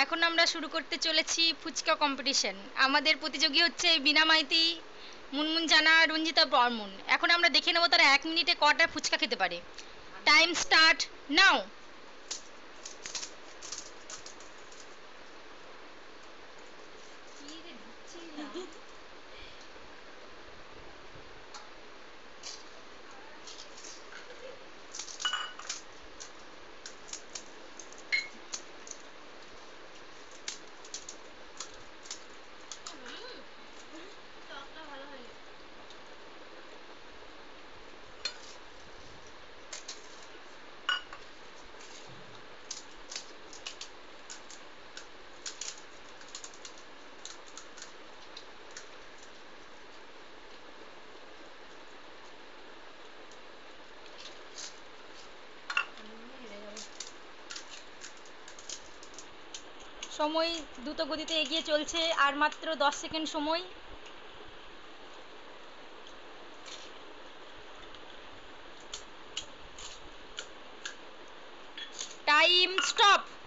এখন আমরা শুরু করতে চলেছি ফুচকা কম্পিটিশন। আমাদের প্রতিযোগী হচ্ছে বিনা মাইতি, মুনমুন জানা, রঞ্জিতা বর্মন। এখন আমরা দেখে নেবো তারা 1 মিনিটে কটা ফুচকা খেতে পারে। Time start now. সময় দ্রুত গতিতে এগিয়ে চলছে, আর মাত্র 10 সেকেন্ড সময়। Time stop.